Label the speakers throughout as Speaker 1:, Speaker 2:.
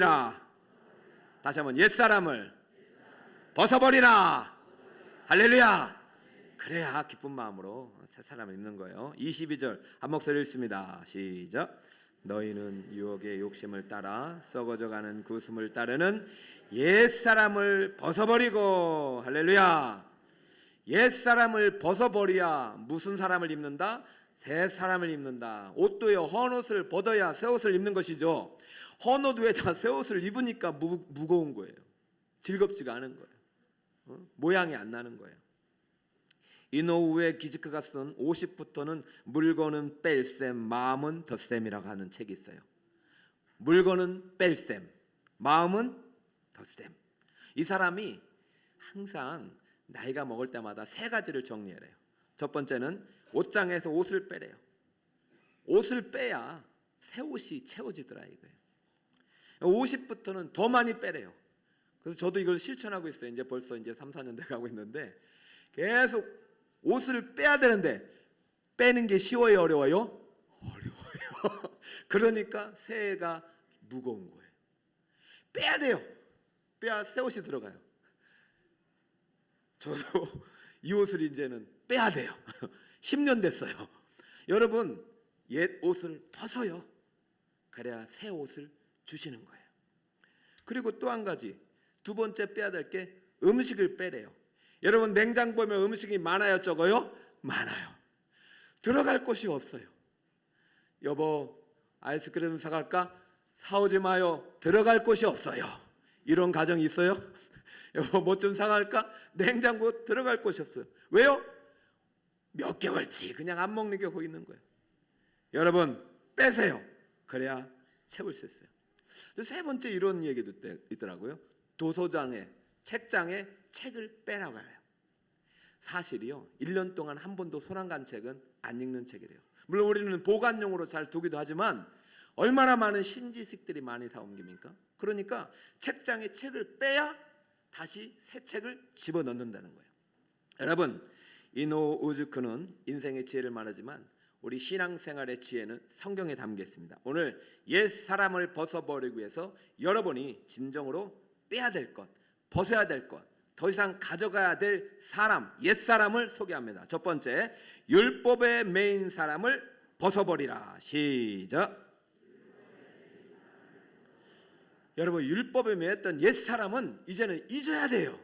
Speaker 1: 벗어버리라. 다시 한번 옛사람을 벗어버리라. 할렐루야. 그래야 기쁜 마음으로 새 사람을 입는 거예요. 22절 한 목소리 읽습니다. 시작. 너희는 유혹의 욕심을 따라 썩어져가는 구슴을 따르는 옛사람을 벗어버리고. 할렐루야. 옛사람을 벗어버려야 무슨 사람을 입는다? 새 사람을 입는다. 옷도요 헌옷을 벗어야 새 옷을 입는 것이죠. 헌옷 위에다 새 옷을 입으니까 무거운 거예요. 즐겁지가 않은 거예요. 모양이 안 나는 거예요. 이노우에 기즈크가 쓴 50부터는 물건은 뺄셈 마음은 덧셈이라고 하는 책이 있어요. 물건은 뺄셈 마음은 덧셈. 이 사람이 항상 나이가 먹을 때마다 세 가지를 정리해요. 첫 번째는 옷장에서 옷을 빼래요. 옷을 빼야 새 옷이 채워지더라 이거예요. 50부터는 더 많이 빼래요. 그래서 저도 이걸 실천하고 있어요. 이제 벌써 3, 4년 돼 가고 있는데 계속 옷을 빼야 되는데 빼는 게 쉬워요, 어려워요? 어려워요. 그러니까 새해가 무거운 거예요. 빼야 돼요. 빼야 새 옷이 들어가요. 저도 이 옷을 이제는 빼야 돼요. 10년 됐어요. 여러분 옛 옷을 벗어요. 그래야 새 옷을 주시는 거예요. 그리고 또 한 가지 두 번째 빼야 될 게 음식을 빼래요. 여러분 냉장 보면 음식이 많아요, 적어요? 많아요. 들어갈 곳이 없어요. 여보 아이스크림 사갈까? 사오지 마요. 들어갈 곳이 없어요. 이런 가정이 있어요? 여보 뭐 좀 사갈까? 냉장고 들어갈 곳이 없어요. 왜요? 몇 개월치 그냥 안 먹는 게 거기 있는 거예요. 여러분 빼세요. 그래야 채울 수 있어요. 세 번째 이런 얘기도 있더라고요. 도서장에 책장에 책을 빼라고 해요. 사실이요 1년 동안 한 번도 손 안 간 책은 안 읽는 책이래요. 물론 우리는 보관용으로 잘 두기도 하지만 얼마나 많은 신지식들이 많이 다 옮깁니까? 그러니까 책장에 책을 빼야 다시 새 책을 집어넣는다는 거예요. 여러분 이노 우즈크는 인생의 지혜를 말하지만 우리 신앙생활의 지혜는 성경에 담겨 있습니다. 오늘 옛 사람을 벗어버리기 위해서 여러분이 진정으로 빼야 될 것, 벗어야 될 것, 더 이상 가져가야 될 사람, 옛 사람을 소개합니다. 첫 번째, 율법에 매인 사람을 벗어버리라. 시작. 여러분 율법에 매였던 옛 사람은 이제는 잊어야 돼요.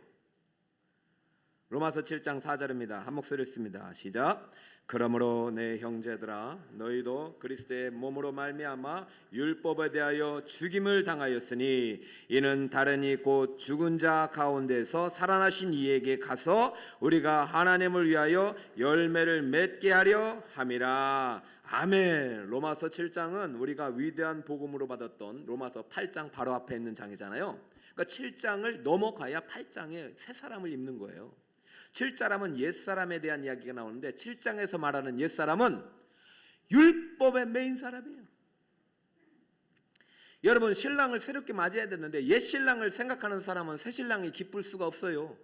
Speaker 1: 로마서 7장 4절입니다. 한 목소리 읽습니다. 시작. 그러므로 내 형제들아 너희도 그리스도의 몸으로 말미암아 율법에 대하여 죽임을 당하였으니 이는 다른 이 곧 죽은 자 가운데서 살아나신 이에게 가서 우리가 하나님을 위하여 열매를 맺게 하려 함이라. 아멘. 로마서 7장은 우리가 위대한 복음으로 받았던 로마서 8장 바로 앞에 있는 장이잖아요. 그러니까 7장을 넘어가야 8장에 새 사람을 입는 거예요. 7장은 옛사람에 대한 이야기가 나오는데 7장에서 말하는 옛사람은 율법에 매인 사람이에요. 여러분 신랑을 새롭게 맞이해야 되는데 옛 신랑을 생각하는 사람은 새 신랑이 기쁠 수가 없어요.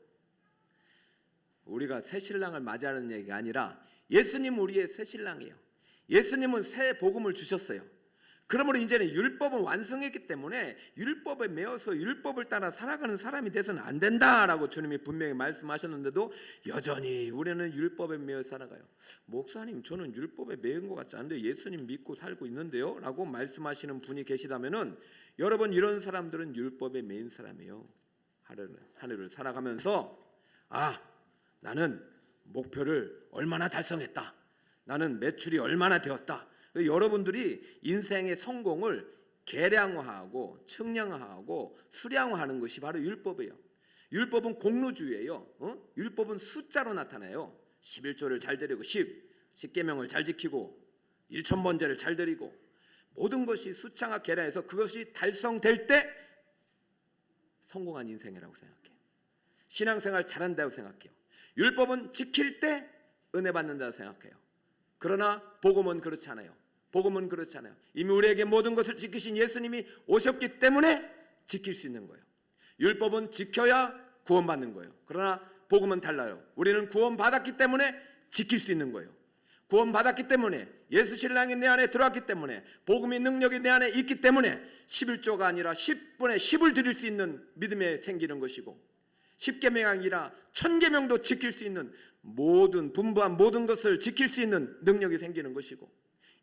Speaker 1: 우리가 새 신랑을 맞이하는 얘기가 아니라 예수님 우리의 새 신랑이에요. 예수님은 새 복음을 주셨어요. 그러므로 이제는 율법은 완성했기 때문에 율법에 매어서 율법을 따라 살아가는 사람이 돼서는 안 된다라고 주님이 분명히 말씀하셨는데도 여전히 우리는 율법에 매어 살아가요. 목사님 저는 율법에 매인 것 같지 않은데 예수님 믿고 살고 있는데요 라고 말씀하시는 분이 계시다면은 여러분 이런 사람들은 율법에 매인 사람이에요. 하루를 살아가면서 나는 목표를 얼마나 달성했다, 나는 매출이 얼마나 되었다. 여러분들이 인생의 성공을 계량화하고 측량화하고 수량화하는 것이 바로 율법이에요. 율법은 공로주의예요. 율법은 숫자로 나타나요. 11조를 잘 드리고 10계명을 잘 지키고 1,000번제를 잘 드리고 모든 것이 숫자와 계량해서 그것이 달성될 때 성공한 인생이라고 생각해요. 신앙생활 잘한다고 생각해요. 율법은 지킬 때 은혜 받는다고 생각해요. 그러나 복음은 그렇지 않아요. 복음은 그렇지 않아요. 이미 우리에게 모든 것을 지키신 예수님이 오셨기 때문에 지킬 수 있는 거예요. 율법은 지켜야 구원받는 거예요. 그러나 복음은 달라요. 우리는 구원받았기 때문에 지킬 수 있는 거예요. 구원받았기 때문에, 예수 신랑이 내 안에 들어왔기 때문에, 복음의 능력이 내 안에 있기 때문에 11조가 아니라 10분의 10을 드릴 수 있는 믿음이 생기는 것이고, 10계명이 아니라 1000계명도 지킬 수 있는, 모든 분부한 모든 것을 지킬 수 있는 능력이 생기는 것이고,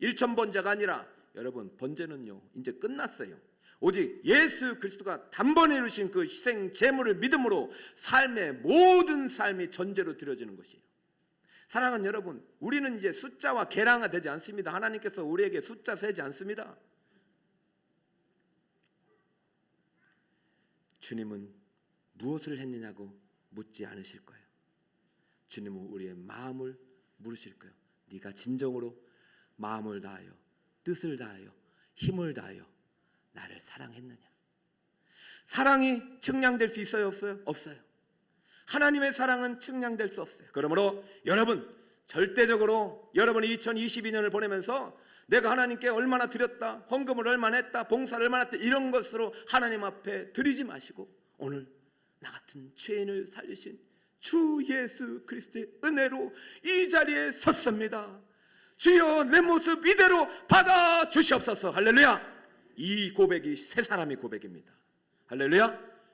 Speaker 1: 1000번제가 아니라, 여러분 번제는요 이제 끝났어요. 오직 예수 그리스도가 단번에 이루신 그 희생 제물을 믿음으로 삶의 모든 삶이 전제로 드려지는 것이에요. 사랑하는 여러분, 우리는 이제 숫자와 계량화 되지 않습니다. 하나님께서 우리에게 숫자 세지 않습니다. 주님은 무엇을 했느냐고 묻지 않으실 거예요. 주님은 우리의 마음을 물으실 거예요. 네가 진정으로 마음을 다하여, 뜻을 다하여, 힘을 다하여 나를 사랑했느냐? 사랑이 측량될 수 있어요, 없어요? 없어요. 하나님의 사랑은 측량될 수 없어요. 그러므로 여러분, 절대적으로 여러분이 2022년을 보내면서 내가 하나님께 얼마나 드렸다, 헌금을 얼마나 했다, 봉사를 얼마나 했다, 이런 것으로 하나님 앞에 드리지 마시고, 오늘 나 같은 죄인을 살리신 주 예수 그리스도의 은혜로 이 자리에 섰습니다. 주여 내 모습 이대로 받아 주시옵소서. 할렐루야. 이 고백이 세 사람의 고백입니다. 할렐루야.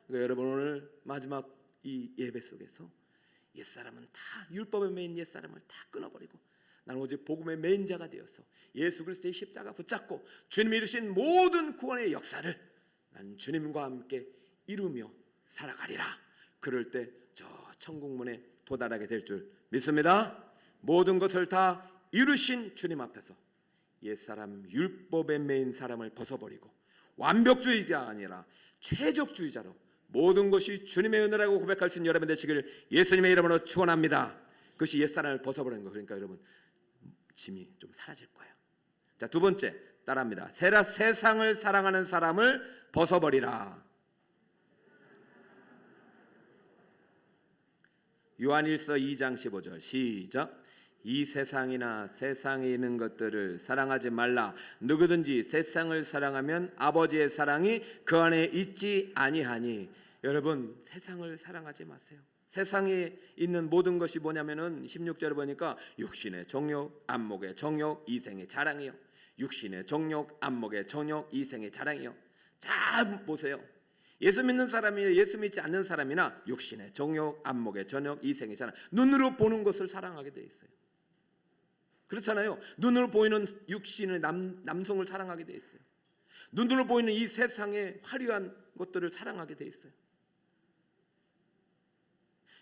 Speaker 1: 그러니까 여러분, 오늘 마지막 이 예배 속에서 옛사람은 다, 율법의 메인 옛사람을 다 끊어버리고 나는 오직 복음의 메인 자가 되어서 예수 그리스도의 십자가 붙잡고 주님이 이루신 모든 구원의 역사를 난 주님과 함께 이루며 살아가리라. 그럴 때 저 천국문에 도달하게 될 줄 믿습니다. 모든 것을 다 이루신 주님 앞에서 옛사람, 율법의 메인 사람을 벗어버리고 완벽주의가 아니라 최적주의자로 모든 것이 주님의 은혜라고 고백할 수 있는 여러분 되시기를 예수님의 이름으로 축원합니다. 그것이 옛사람을 벗어버리는 거. 그러니까 여러분, 짐이 좀 사라질 거예요. 자, 두 번째 따라합니다. 세상을 사랑하는 사람을 벗어버리라. 요한일서 2장 15절 시작. 이 세상이나 세상에 있는 것들을 사랑하지 말라. 누구든지 세상을 사랑하면 아버지의 사랑이 그 안에 있지 아니하니. 여러분, 세상을 사랑하지 마세요. 세상에 있는 모든 것이 뭐냐면은 16절을 보니까 육신의 정욕, 안목의 정욕, 이생의 자랑이요. 육신의 정욕, 안목의 정욕, 이생의 자랑이요. 자 보세요. 예수 믿는 사람이나 예수 믿지 않는 사람이나 육신의 정욕, 안목의 정욕, 이생의 자랑, 눈으로 보는 것을 사랑하게 돼 있어요. 그렇잖아요. 눈으로 보이는 육신의 남성을 사랑하게 돼 있어요. 눈으로 보이는 이 세상의 화려한 것들을 사랑하게 돼 있어요.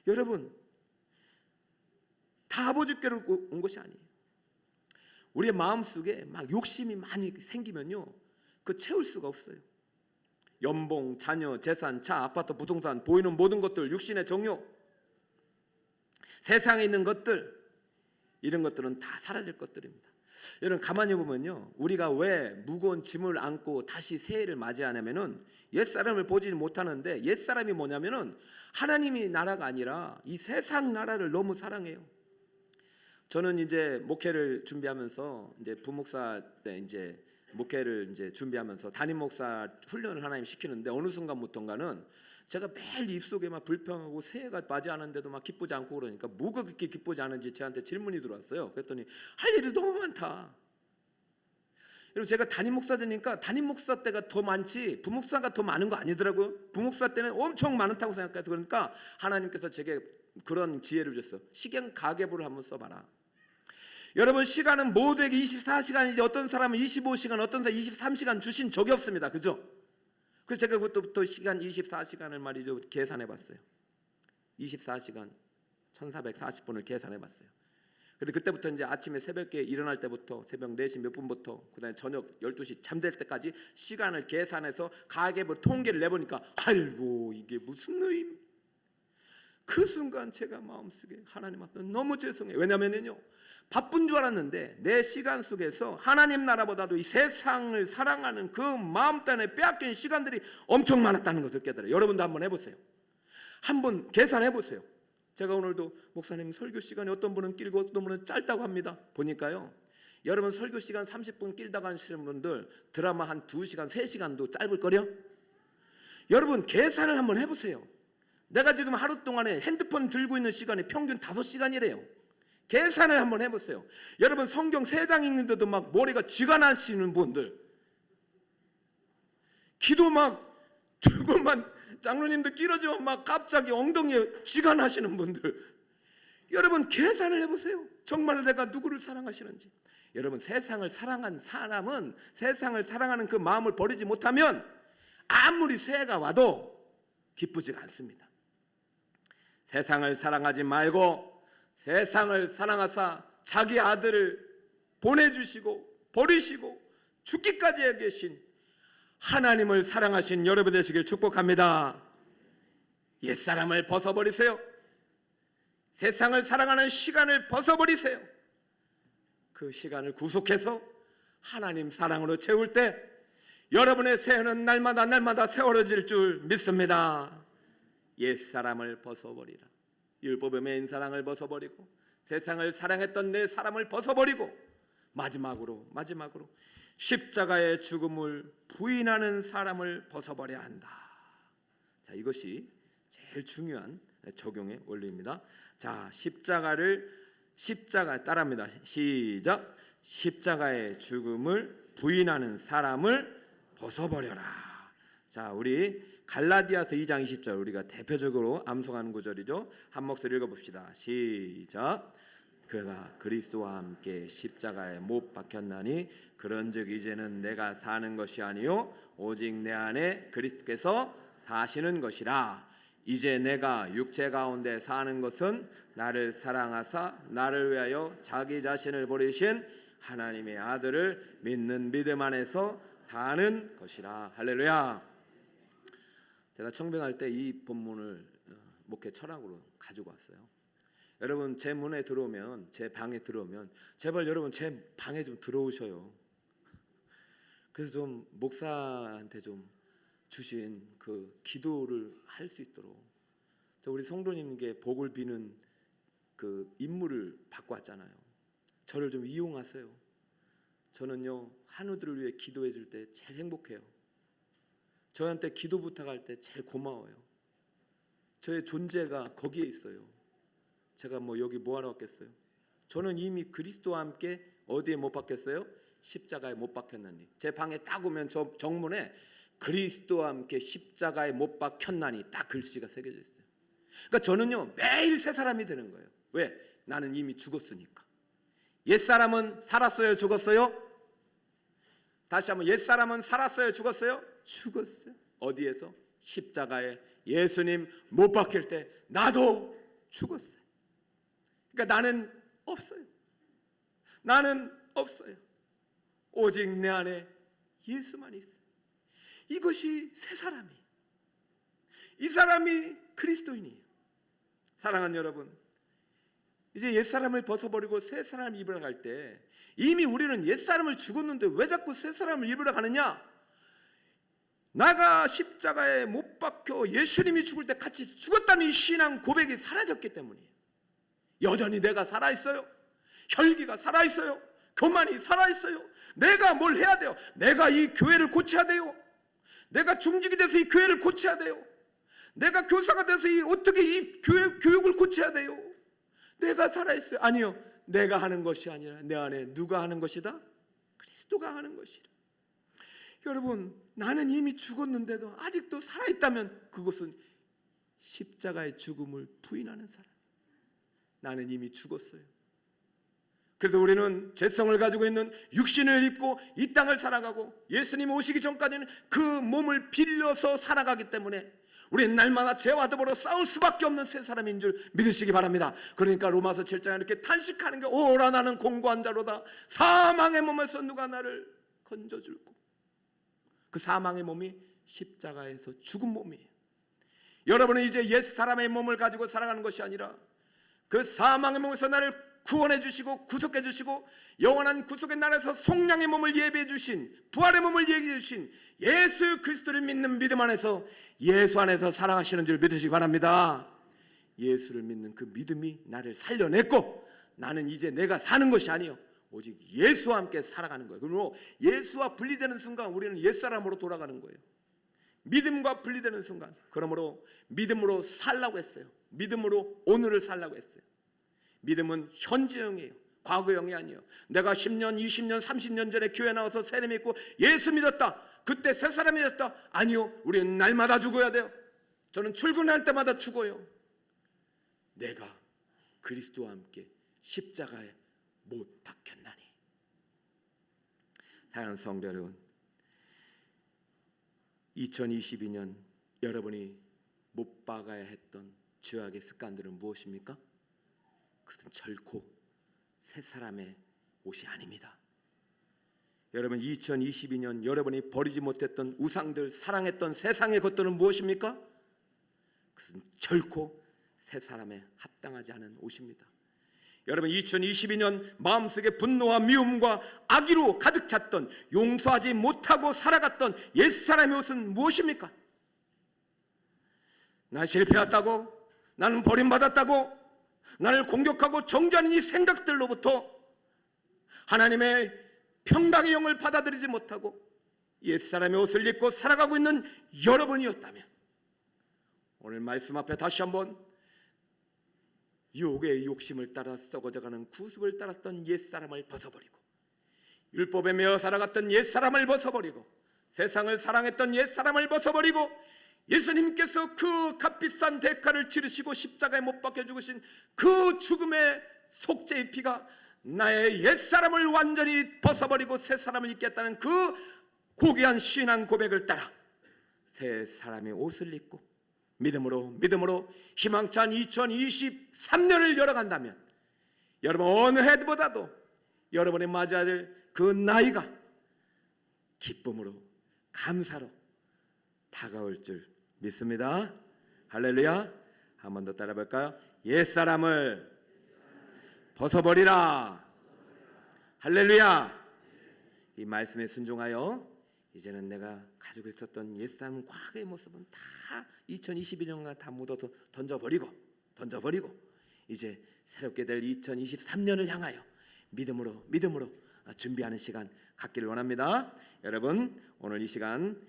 Speaker 1: 여러분, 다 아버지께로 온 것이 아니에요. 우리의 마음속에 막 욕심이 많이 생기면요, 그 채울 수가 없어요. 연봉, 자녀, 재산, 차, 아파트, 부동산, 보이는 모든 것들, 육신의 정욕, 세상에 있는 것들, 이런 것들은 다 사라질 것들입니다. 여러분, 가만히 보면요, 우리가 왜 무거운 짐을 안고 다시 새해를 맞이하냐면은 옛사람을 보지 못하는데, 옛사람이 뭐냐면은 하나님이 나라가 아니라 이 세상 나라를 너무 사랑해요. 저는 이제 목회를 준비하면서 이제 부목사 때 이제 목회를 이제 준비하면서 담임 목사 훈련을 하나님 시키는데, 어느 순간부터인가는 제가 매일 입속에 막 불평하고 새해가 맞이하는데도 막 기쁘지 않고 그러니까 뭐가 그렇게 기쁘지 않은지 저한테 질문이 들어왔어요. 그랬더니 할 일이 너무 많다. 여러분, 제가 담임 목사 되니까 담임 목사 때가 더 많지 부목사가 더 많은 거 아니더라고요. 부목사 때는 엄청 많다고 생각해서, 그러니까 하나님께서 제게 그런 지혜를 주셨어요. 시간 가계부를 한번 써봐라. 여러분, 시간은 모두에게 24시간이지 어떤 사람은 25시간, 어떤 사람은 23시간 주신 적이 없습니다. 그죠? 그래서 제가 그것부터 시간 24시간을 말이죠 계산해 봤어요. 24시간 1440분을 계산해 봤어요. 근데 그때부터 이제 아침에 새벽에 일어날 때부터 새벽 4시 몇 분부터 그다음에 저녁 12시 잠들 때까지 시간을 계산해서 가계부 통계를 내보니까, 아이고 이게 무슨 의미. 그 순간 제가 마음속에 하나님 앞에 너무 죄송해요. 왜냐면요, 바쁜 줄 알았는데 내 시간 속에서 하나님 나라보다도 이 세상을 사랑하는 그 마음 때문에 빼앗긴 시간들이 엄청 많았다는 것을 깨달아요. 여러분도 한번 해보세요. 한번 계산해보세요. 제가 오늘도 목사님 설교 시간이 어떤 분은 길고 어떤 분은 짧다고 합니다. 보니까요, 여러분 설교 시간 30분 길다고 하시는 분들 드라마 한 2시간 3시간도 짧을 거려? 여러분 계산을 한번 해보세요. 내가 지금 하루 동안에 핸드폰 들고 있는 시간이 평균 5시간이래요. 계산을 한번 해보세요. 여러분 성경 3장 읽는데도 막 머리가 쥐가 나시는 분들, 기도 막 조금만 장로님들 끼러지면 막 갑자기 엉덩이에 쥐가 나시는 분들, 여러분 계산을 해보세요. 정말 내가 누구를 사랑하시는지. 여러분 세상을 사랑한 사람은 세상을 사랑하는 그 마음을 버리지 못하면 아무리 새해가 와도 기쁘지가 않습니다. 세상을 사랑하지 말고 세상을 사랑하사 자기 아들을 보내주시고 버리시고 죽기까지 해 계신 하나님을 사랑하신 여러분 되시길 축복합니다. 옛사람을 벗어버리세요. 세상을 사랑하는 시간을 벗어버리세요. 그 시간을 구속해서 하나님 사랑으로 채울 때 여러분의 새해는 날마다 세월해질 줄 믿습니다. 옛사람을 벗어버리라. 율법의 맨사랑을 벗어버리고 세상을 사랑했던 내 사람을 벗어버리고 마지막으로 십자가의 죽음을 부인하는 사람을 벗어버려야 한다. 자, 이것이 제일 중요한 적용의 원리입니다. 자, 십자가 따라합니다. 시작. 십자가의 죽음을 부인하는 사람을 벗어버려라. 자, 우리 갈라디아서 2장 20절 우리가 대표적으로 암송하는 구절이죠. 한 목소리 읽어봅시다. 시작. 그가 그리스도와 함께 십자가에 못 박혔나니 그런즉 이제는 내가 사는 것이 아니요 오직 내 안에 그리스도께서 사시는 것이라. 이제 내가 육체 가운데 사는 것은 나를 사랑하사 나를 위하여 자기 자신을 버리신 하나님의 아들을 믿는 믿음 안에서 사는 것이라. 할렐루야. 제가 청빙할 때 이 본문을 목회 철학으로 가지고 왔어요. 여러분 제 문에 들어오면, 제 방에 들어오면 제발 여러분 제 방에 좀 들어오셔요. 그래서 좀 목사한테 좀 주신 그 기도를 할 수 있도록, 저 우리 성도님께 복을 비는 그 임무를 받고 왔잖아요. 저를 좀 이용하세요. 저는요 한우들을 위해 기도해 줄 때 제일 행복해요. 저한테 기도 부탁할 때 제일 고마워요. 저의 존재가 거기에 있어요. 제가 뭐 여기 뭐하러 왔겠어요? 저는 이미 그리스도와 함께 어디에 못 박혔어요? 십자가에 못 박혔나니. 제 방에 딱 오면 저 정문에 그리스도와 함께 십자가에 못 박혔나니 딱 글씨가 새겨져 있어요. 그러니까 저는요 매일 새 사람이 되는 거예요. 왜? 나는 이미 죽었으니까. 옛사람은 살았어요? 죽었어요? 다시 한번, 옛사람은 살았어요? 죽었어요? 죽었어요. 어디에서? 십자가에 예수님 못 박힐 때 나도 죽었어요. 그러니까 나는 없어요. 나는 없어요. 오직 내 안에 예수만 있어요. 이것이 새 사람이에요. 이 사람이 그리스도인이에요. 사랑하는 여러분, 이제 옛사람을 벗어버리고 새 사람을 입으러 갈 때 이미 우리는 옛사람을 죽었는데 왜 자꾸 새 사람을 입으러 가느냐? 나가 십자가에 못 박혀 예수님이 죽을 때 같이 죽었다는 이 신앙 고백이 사라졌기 때문이에요. 여전히 내가 살아있어요. 혈기가 살아있어요. 교만이 살아있어요. 내가 뭘 해야 돼요? 내가 이 교회를 고쳐야 돼요. 내가 중직이 돼서 이 교회를 고쳐야 돼요. 내가 교사가 돼서 어떻게 이 교육을 고쳐야 돼요. 내가 살아있어요. 아니요, 내가 하는 것이 아니라 내 안에 누가 하는 것이다? 그리스도가 하는 것이라. 여러분, 나는 이미 죽었는데도 아직도 살아있다면 그것은 십자가의 죽음을 부인하는 사람. 나는 이미 죽었어요. 그래도 우리는 죄성을 가지고 있는 육신을 입고 이 땅을 살아가고 예수님 오시기 전까지는 그 몸을 빌려서 살아가기 때문에 우리는 날마다 죄와 더불어 싸울 수밖에 없는 새 사람인 줄 믿으시기 바랍니다. 그러니까 로마서 7장에 이렇게 탄식하는 게, 오라 나는 공고한 자로다. 사망의 몸에서 누가 나를 건져줄꼬. 그 사망의 몸이 십자가에서 죽은 몸이에요. 여러분은 이제 옛사람의 몸을 가지고 살아가는 것이 아니라 그 사망의 몸에서 나를 구원해 주시고 구속해 주시고 영원한 구속의 날에서 속량의 몸을 예비해 주신, 부활의 몸을 예비해 주신 예수 그리스도를 믿는 믿음 안에서, 예수 안에서 살아가시는 줄 믿으시기 바랍니다. 예수를 믿는 그 믿음이 나를 살려냈고 나는 이제 내가 사는 것이 아니요 오직 예수와 함께 살아가는 거예요. 그리고 예수와 분리되는 순간 우리는 옛사람으로 돌아가는 거예요. 믿음과 분리되는 순간, 그러므로 믿음으로 살라고 했어요. 믿음으로 오늘을 살라고 했어요. 믿음은 현재형이에요. 과거형이 아니에요. 내가 10년, 20년, 30년 전에 교회 나와서 세례 믿고 예수 믿었다. 그때 새 사람이 됐다. 아니요. 우리는 날마다 죽어야 돼요. 저는 출근할 때마다 죽어요. 내가 그리스도와 함께 십자가에 못 박혔나니. 사랑하는 성도 여러분, 2022년 여러분이 못 박아야 했던 죄악의 습관들은 무엇입니까? 그것은 결코 새 사람의 옷이 아닙니다. 여러분, 2022년 여러분이 버리지 못했던 우상들, 사랑했던 세상의 것들은 무엇입니까? 그것은 결코 새 사람에 합당하지 않은 옷입니다. 여러분, 2022년 마음속에 분노와 미움과 악의로 가득 찼던, 용서하지 못하고 살아갔던 옛사람의 옷은 무엇입니까? 나 실패했다고, 나는 버림받았다고, 나를 공격하고 정죄하는 이 생각들로부터 하나님의 평강의 영을 받아들이지 못하고 옛사람의 옷을 입고 살아가고 있는 여러분이었다면, 오늘 말씀 앞에 다시 한번 유혹의 욕심을 따라 썩어져가는 구습을 따랐던 옛사람을 벗어버리고, 율법에 매어 살아갔던 옛사람을 벗어버리고, 세상을 사랑했던 옛사람을 벗어버리고, 예수님께서 그 값비싼 대가를 치르시고 십자가에 못 박혀 죽으신 그 죽음의 속죄의 피가 나의 옛사람을 완전히 벗어버리고 새 사람을 입겠다는 그 고귀한 신앙 고백을 따라 새 사람의 옷을 입고 믿음으로 희망찬 2023년을 열어간다면, 여러분 어느 해보다도 여러분이 맞아야 될 그 나이가 기쁨으로, 감사로 다가올 줄 믿습니다. 할렐루야. 한 번 더 따라 볼까요? 옛사람을 벗어버리라. 할렐루야. 이 말씀에 순종하여 이제는 내가 가지고 있었던 옛사람 과거의 모습은 다 2022년간 다 묻어서 던져버리고 이제 새롭게 될 2023년을 향하여 믿음으로 준비하는 시간 갖기를 원합니다. 여러분, 오늘 이 시간